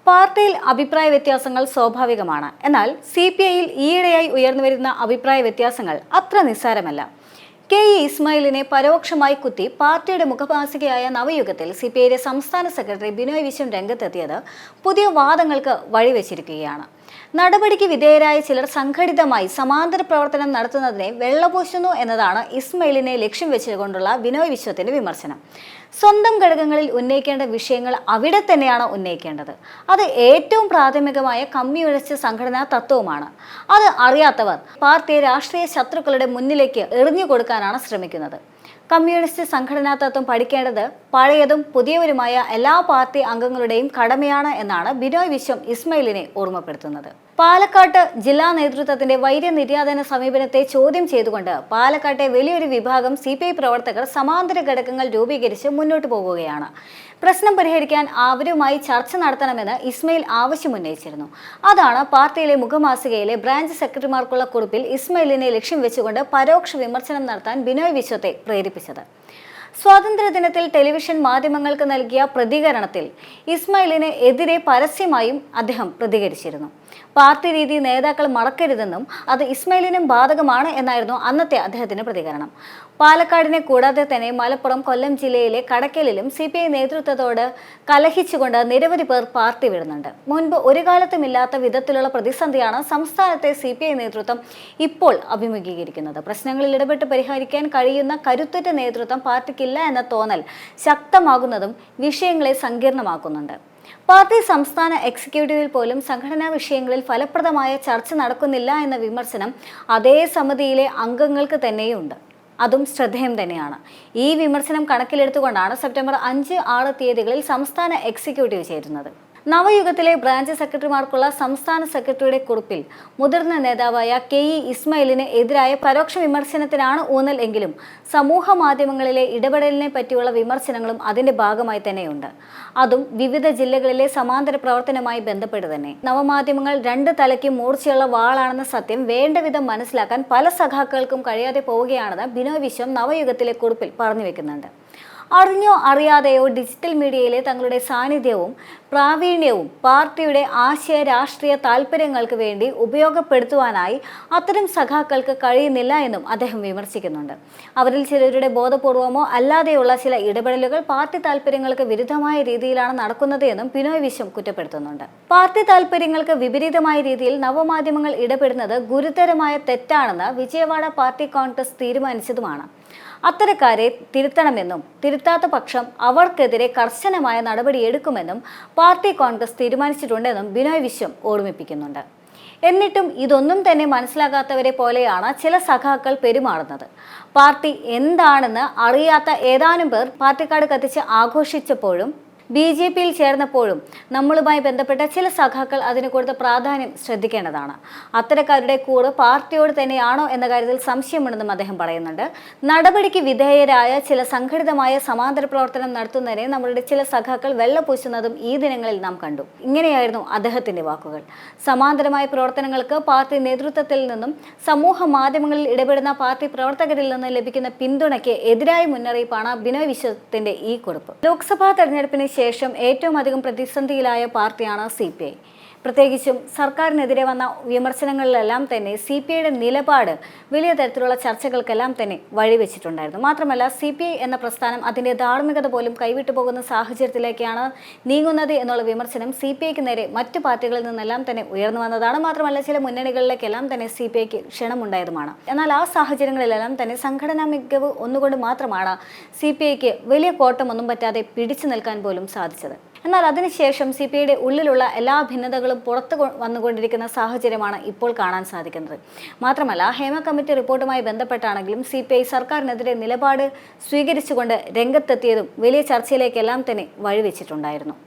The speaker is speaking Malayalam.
പാർട്ടിയിൽ അഭിപ്രായ വ്യത്യാസങ്ങൾ സ്വാഭാവികമാണ്. എന്നാൽ CPIയിൽ ഈയിടെയായി ഉയർന്നുവരുന്ന അഭിപ്രായ വ്യത്യാസങ്ങൾ അത്ര നിസ്സാരമല്ല. KE ഇസ്മായിലിനെ പരോക്ഷമായി കുത്തി പാർട്ടിയുടെ മുഖമാസികയായ നവയുഗത്തിൽ CPIയുടെ സംസ്ഥാന സെക്രട്ടറി ബിനോയ് വിശ്വം രംഗത്തെത്തിയത് പുതിയ വാദങ്ങൾക്ക് വഴിവെച്ചിരിക്കുകയാണ്. നടപടിക്ക് വിധേയരായ ചിലർ സംഘടിതമായി സമാന്തര പ്രവർത്തനം നടത്തുന്നതിനെ വെള്ളപൂശുന്നു എന്നതാണ് ഇസ്മായിലിനെ ലക്ഷ്യം വെച്ചുകൊണ്ടുള്ള ബിനോയ് വിശ്വത്തിന്റെ വിമർശനം. സ്വന്തം ഘടകങ്ങളിൽ ഉന്നയിക്കേണ്ട വിഷയങ്ങൾ അവിടെ തന്നെയാണ് ഉന്നയിക്കേണ്ടത്. അത് ഏറ്റവും പ്രാഥമികമായ കമ്മ്യൂണിസ്റ്റ് സംഘടനാ തത്വവുമാണ്. അത് അറിയാത്തവർ പാർട്ടിയെ രാഷ്ട്രീയ ശത്രുക്കളുടെ മുന്നിലേക്ക് എറിഞ്ഞു കൊടുക്കാനാണ് ശ്രമിക്കുന്നത്. കമ്മ്യൂണിസ്റ്റ് സംഘടനാ തത്വം പഠിക്കേണ്ടത് പഴയതും പുതിയവരുമായ എല്ലാ പാർട്ടി അംഗങ്ങളുടെയും കടമയാണ് എന്നാണ് ബിനോയ് വിശ്വം ഇസ്മായിലിനെ ഓർമ്മപ്പെടുത്തുന്നത്. പാലക്കാട്ട് ജില്ലാ നേതൃത്വത്തിന്റെ വൈര്യനിര്യാതന സമീപനത്തെ ചോദ്യം ചെയ്തുകൊണ്ട് പാലക്കാട്ടെ വലിയൊരു വിഭാഗം CPI പ്രവർത്തകർ സമാന്തര ഘടകങ്ങൾ രൂപീകരിച്ച് മുന്നോട്ട് പോകുകയാണ്. പ്രശ്നം പരിഹരിക്കാൻ അവരുമായി ചർച്ച നടത്തണമെന്ന് ഇസ്മായിൽ ആവശ്യമുന്നയിച്ചിരുന്നു. അതാണ് പാർട്ടിയിലെ മുഖമാസികയിലെ ബ്രാഞ്ച് സെക്രട്ടറിമാർക്കുള്ള കുറിപ്പിൽ ഇസ്മായിലിനെ ലക്ഷ്യം വെച്ചുകൊണ്ട് പരോക്ഷ വിമർശനം നടത്താൻ ബിനോയ് വിശ്വത്തെ പ്രേരിപ്പിച്ചത്. സ്വാതന്ത്ര്യദിനത്തിൽ ടെലിവിഷൻ മാധ്യമങ്ങൾക്ക് നൽകിയ പ്രതികരണത്തിൽ ഇസ്മായിലിന് എതിരെ പരസ്യമായും അദ്ദേഹം പ്രതികരിച്ചിരുന്നു. പാർട്ടി രീതി നേതാക്കൾ മറക്കരുതെന്നും അത് ഇസ്മായിലിനും ബാധകമാണ് എന്നായിരുന്നു അന്നത്തെ അദ്ദേഹത്തിന്റെ പ്രതികരണം. പാലക്കാടിനെ കൂടാതെ തന്നെ മലപ്പുറം, കൊല്ലം ജില്ലയിലെ കടക്കലിലും CPI നേതൃത്വത്തോട് കലഹിച്ചുകൊണ്ട് നിരവധി പേർ പാർട്ടി വിടുന്നുണ്ട്. മുൻപ് ഒരു കാലത്തുമില്ലാത്ത വിധത്തിലുള്ള പ്രതിസന്ധിയാണ് സംസ്ഥാനത്തെ CPI നേതൃത്വം ഇപ്പോൾ അഭിമുഖീകരിക്കുന്നത്. പ്രശ്നങ്ങളിൽ ഇടപെട്ട് പരിഹരിക്കാൻ കഴിയുന്ന കരുത്തുറ്റ നേതൃത്വം പാർട്ടിക്കില്ല എന്ന തോന്നൽ ശക്തമാകുന്നതും വിഷയങ്ങളെ സങ്കീർണമാക്കുന്നുണ്ട്. പാർട്ടി സംസ്ഥാന എക്സിക്യൂട്ടീവിൽ പോലും സംഘടനാ വിഷയങ്ങളിൽ ഫലപ്രദമായ ചർച്ച നടക്കുന്നില്ല എന്ന വിമർശനം അതേ സമിതിയിലെ അംഗങ്ങൾക്ക് തന്നെയുണ്ട്. അതും ശ്രദ്ധേയം തന്നെയാണ്. ഈ വിമർശനം കണക്കിലെടുത്തുകൊണ്ടാണ് സെപ്റ്റംബർ 5, 6 തീയതികളിൽ സംസ്ഥാന എക്സിക്യൂട്ടീവ് ചേരുന്നത്. നവയുഗത്തിലെ ബ്രാഞ്ച് സെക്രട്ടറിമാർക്കുള്ള സംസ്ഥാന സെക്രട്ടറിയുടെ കുറിപ്പിൽ മുതിർന്ന നേതാവായ KE ഇസ്മായിലിന് എതിരായ പരോക്ഷ വിമർശനത്തിനാണ് ഊന്നൽ എങ്കിലും സമൂഹ മാധ്യമങ്ങളിലെ ഇടപെടലിനെ പറ്റിയുള്ള വിമർശനങ്ങളും അതിന്റെ ഭാഗമായി തന്നെയുണ്ട്. അതും വിവിധ ജില്ലകളിലെ സമാന്തര പ്രവർത്തനവുമായി ബന്ധപ്പെട്ട് തന്നെ. നവമാധ്യമങ്ങൾ 2 തലയ്ക്ക് മൂർച്ചയുള്ള വാളാണെന്ന സത്യം വേണ്ട വിധം മനസ്സിലാക്കാൻ പല സഖാക്കൾക്കും കഴിയാതെ പോവുകയാണെന്ന് ബിനോയ് വിശ്വം നവയുഗത്തിലെ കുറിപ്പിൽ പറഞ്ഞു വെക്കുന്നുണ്ട്. അറിഞ്ഞോ അറിയാതെയോ ഡിജിറ്റൽ മീഡിയയിലെ തങ്ങളുടെ സാന്നിധ്യവും പ്രാവീണ്യവും പാർട്ടിയുടെ ആശയ രാഷ്ട്രീയ താൽപ്പര്യങ്ങൾക്ക് വേണ്ടി ഉപയോഗപ്പെടുത്തുവാനായി അത്തരം സഖാക്കൾക്ക് കഴിയുന്നില്ല എന്നും അദ്ദേഹം വിമർശിക്കുന്നുണ്ട്. അവരിൽ ചിലരുടെ ബോധപൂർവമോ അല്ലാതെയുള്ള ചില ഇടപെടലുകൾ പാർട്ടി താൽപ്പര്യങ്ങൾക്ക് വിരുദ്ധമായ രീതിയിലാണ് നടക്കുന്നത് എന്നും ബിനോയ് വിശ്വം കുറ്റപ്പെടുത്തുന്നുണ്ട്. പാർട്ടി താൽപ്പര്യങ്ങൾക്ക് വിപരീതമായ രീതിയിൽ നവമാധ്യമങ്ങൾ ഇടപെടുന്നത് ഗുരുതരമായ തെറ്റാണെന്ന് വിജയവാഡ പാർട്ടി കോൺഗ്രസ് തീരുമാനിച്ചതുമാണ്. അത്തരക്കാരെ തിരുത്തണമെന്നും തിരുത്താത്ത പക്ഷം അവർക്കെതിരെ കർശനമായ നടപടിയെടുക്കുമെന്നും പാർട്ടി കോൺഗ്രസ് തീരുമാനിച്ചിട്ടുണ്ടെന്നും ബിനോയ് വിശ്വം ഓർമ്മിപ്പിക്കുന്നുണ്ട്. എന്നിട്ടും ഇതൊന്നും തന്നെ മനസ്സിലാകാത്തവരെ പോലെയാണ് ചില സഖാക്കൾ പെരുമാറുന്നത്. പാർട്ടി എന്താണെന്ന് അറിയാത്ത ഏതാനും പേർ പാർട്ടി കാർഡ് കത്തിച്ച് ആഘോഷിച്ചപ്പോഴും BJPയിൽ ചേർന്നപ്പോഴും നമ്മളുമായി ബന്ധപ്പെട്ട ചില സഖാക്കൾ അതിന് കൊടുത്ത പ്രാധാന്യം ശ്രദ്ധിക്കേണ്ടതാണ്. അത്തരക്കാരുടെ കൂറ് പാർട്ടിയോട് തന്നെയാണോ എന്ന കാര്യത്തിൽ സംശയമുണ്ടെന്നും അദ്ദേഹം പറയുന്നുണ്ട്. നടപടിക്ക് വിധേയരായ ചില സംഘടിതമായ സമാന്തര പ്രവർത്തനം നടത്തുന്നതിനെ നമ്മളുടെ ചില സഖാക്കൾ വെള്ളപൂശുന്നതും ഈ ദിനങ്ങളിൽ നാം കണ്ടു. ഇങ്ങനെയായിരുന്നു അദ്ദേഹത്തിന്റെ വാക്കുകൾ. സമാന്തരമായ പ്രവർത്തനങ്ങൾക്ക് പാർട്ടി നേതൃത്വത്തിൽ നിന്നും സമൂഹ മാധ്യമങ്ങളിൽ ഇടപെടുന്ന പാർട്ടി പ്രവർത്തകരിൽ നിന്ന് ലഭിക്കുന്ന പിന്തുണയ്ക്ക് എതിരായ മുന്നറിയിപ്പാണ് ബിനോയ് വിശ്വത്തിന്റെ ഈ കുറിപ്പ്. ലോക്സഭാ തെരഞ്ഞെടുപ്പിന് ശേഷം ഏറ്റവും അധികം പ്രതിസന്ധിയിലായ പാർട്ടിയാണ് CPI. പ്രത്യേകിച്ചും സർക്കാരിനെതിരെ വന്ന വിമർശനങ്ങളിലെല്ലാം തന്നെ CPIയുടെ നിലപാട് വലിയ തരത്തിലുള്ള ചർച്ചകൾക്കെല്ലാം തന്നെ വഴിവെച്ചിട്ടുണ്ടായിരുന്നു. മാത്രമല്ല CPI എന്ന പ്രസ്ഥാനം അതിൻ്റെ ധാർമ്മികത പോലും കൈവിട്ടു പോകുന്ന സാഹചര്യത്തിലേക്കാണ് നീങ്ങുന്നത് എന്നുള്ള വിമർശനം CPIക്ക് നേരെ മറ്റു പാർട്ടികളിൽ നിന്നെല്ലാം തന്നെ ഉയർന്നു വന്നതാണ്. മാത്രമല്ല ചില മുന്നണികളിലേക്കെല്ലാം തന്നെ CPIക്ക് ക്ഷണമുണ്ടായതുമാണ്. എന്നാൽ ആ സാഹചര്യങ്ങളിലെല്ലാം തന്നെ സംഘടനാ മികവ് ഒന്നുകൊണ്ട് മാത്രമാണ് CPIക്ക് വലിയ കോട്ടമൊന്നും പറ്റാതെ പിടിച്ചു നിൽക്കാൻ പോലും സാധിച്ചത്. എന്നാൽ അതിനുശേഷം CPIയുടെ ഉള്ളിലുള്ള എല്ലാ ഭിന്നതകളും പുറത്തു വന്നുകൊണ്ടിരിക്കുന്ന സാഹചര്യമാണ് ഇപ്പോൾ കാണാൻ സാധിക്കുന്നത്. മാത്രമല്ല ഹേമ കമ്മിറ്റി റിപ്പോർട്ടുമായി ബന്ധപ്പെട്ടാണെങ്കിലും CPI സർക്കാരിനെതിരെ നിലപാട് സ്വീകരിച്ചുകൊണ്ട് രംഗത്തെത്തിയതും വലിയ ചർച്ചയിലേക്കെല്ലാം തന്നെ വഴിവെച്ചിട്ടുണ്ടായിരുന്നു.